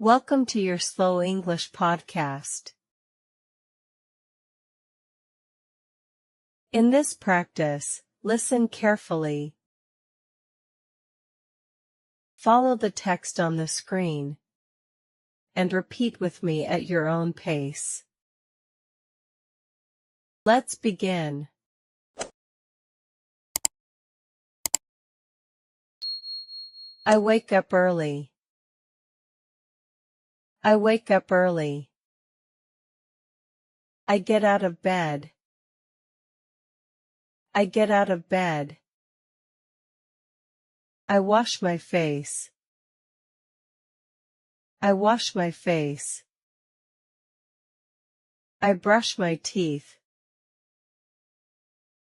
Welcome to your Slow English podcast. In this practice, listen carefully. Follow the text on the screen and repeat with me at your own pace. Let's begin. I wake up early. I wake up early. I get out of bed. I get out of bed. I wash my face. I wash my face. I brush my teeth.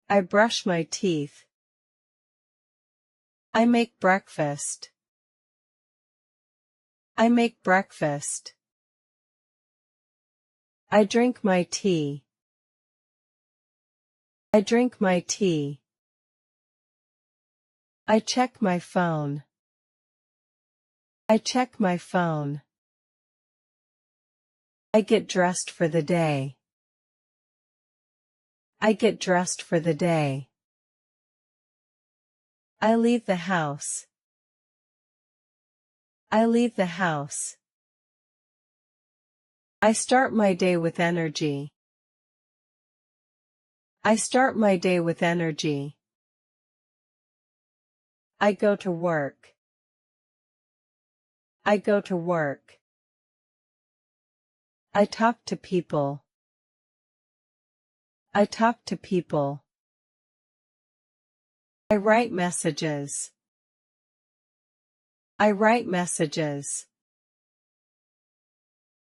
I brush my teeth. I make breakfast. I make breakfast. I drink my tea. I drink my tea. I check my phone. I check my phone. I get dressed for the day. I get dressed for the day. I leave the house. I leave the house. I start my day with energy. I start my day with energy. I go to work. I go to work. I talk to people. I talk to people. I write messages. I write messages.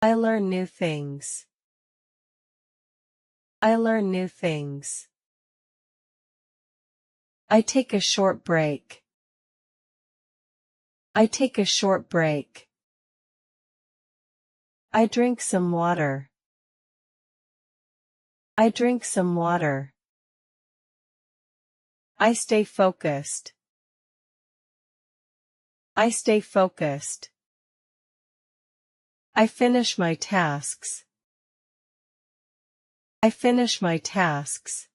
I learn new things. I learn new things. I take a short break. I take a short break. I drink some water. I drink some water. I stay focused. I stay focused. I finish my tasks. I finish my tasks.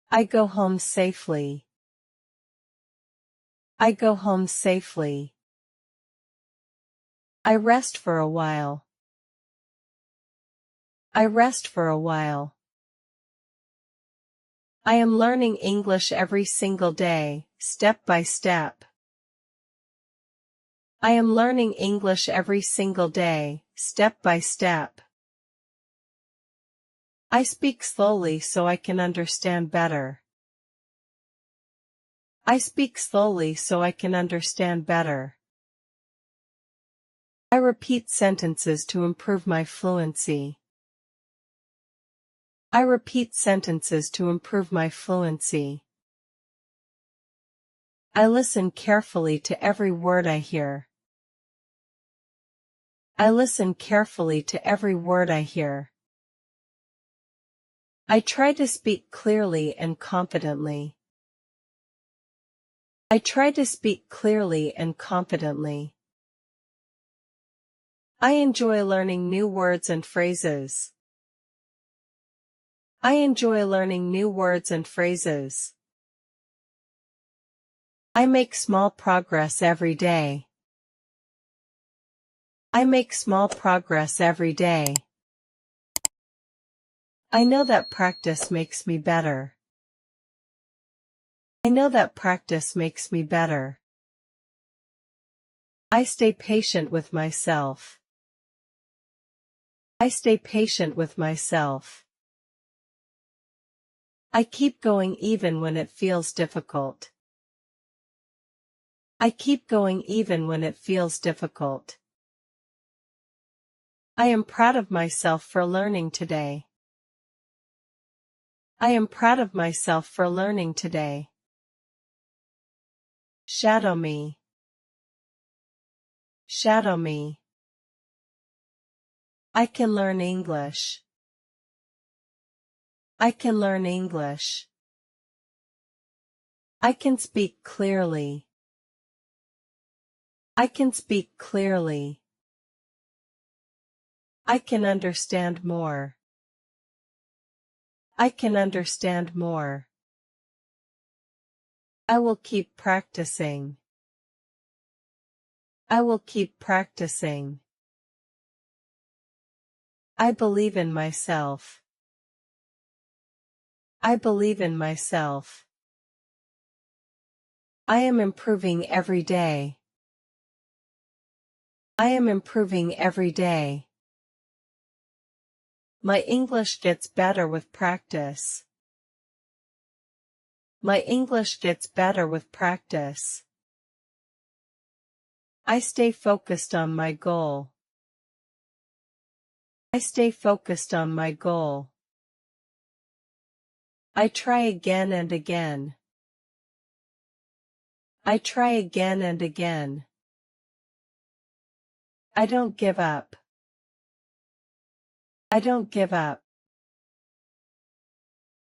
I go home safely. I go home safely. I rest for a while. I rest for a while. I am learning English every single day, step by step. I am learning English every single day, step by step. I speak slowly so I can understand better. I speak slowly so I can understand better. I repeat sentences to improve my fluency. I repeat sentences to improve my fluency. I listen carefully to every word I hear. I listen carefully to every word I hear. I try to speak clearly and confidently. I try to speak clearly and confidently. I enjoy learning new words and phrases. I enjoy learning new words and phrases. I make small progress every day. I make small progress every day. I know that practice makes me better. I know that practice makes me better. I stay patient with myself. I stay patient with myself. I keep going even when it feels difficult. I keep going even when it feels difficult. I am proud of myself for learning today. I am proud of myself for learning today. Shadow me. Shadow me. I can learn English. I can learn English. I can speak clearly. I can speak clearly. I can understand more. I can understand more. I will keep practicing. I will keep practicing. I believe in myself. I believe in myself. I am improving every day. I am improving every day. My English gets better with practice. My English gets better with practice. I stay focused on my goal. I stay focused on my goal. I try again and again. I try again and again. I don't give up. I don't give up.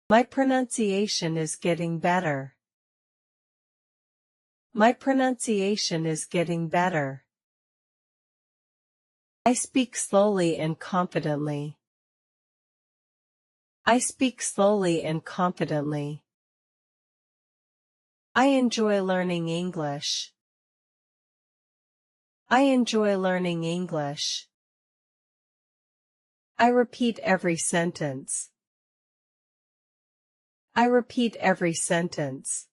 My pronunciation is getting better. My pronunciation is getting better. I speak slowly and confidently. I speak slowly and confidently. I enjoy learning English. I enjoy learning English. I repeat every sentence. I repeat every sentence.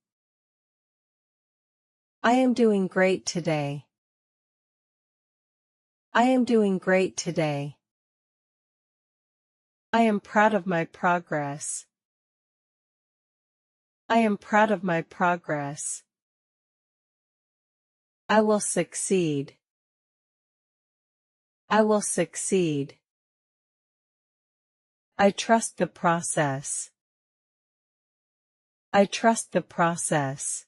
I am doing great today. I am doing great today. I am proud of my progress. I am proud of my progress. I will succeed. I will succeed. I trust the process. I trust the process.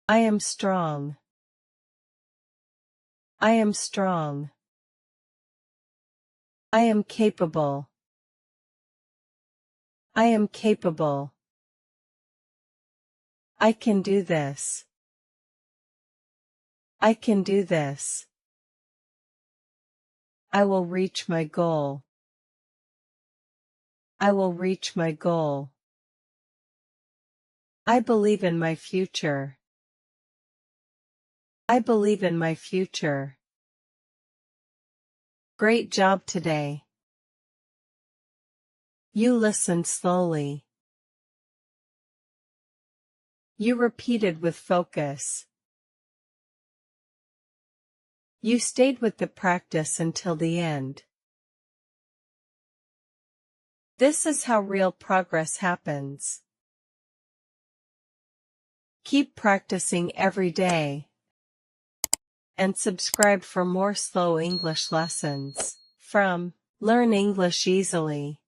I am strong. I am strong. I am capable. I am capable. I can do this. I can do this. I will reach my goal. I will reach my goal. I believe in my future. I believe in my future. Great job today. You listened slowly. You repeated with focus. You stayed with the practice until the end. This is how real progress happens. Keep practicing every day. And subscribe for more slow English lessons from Learn English Easily.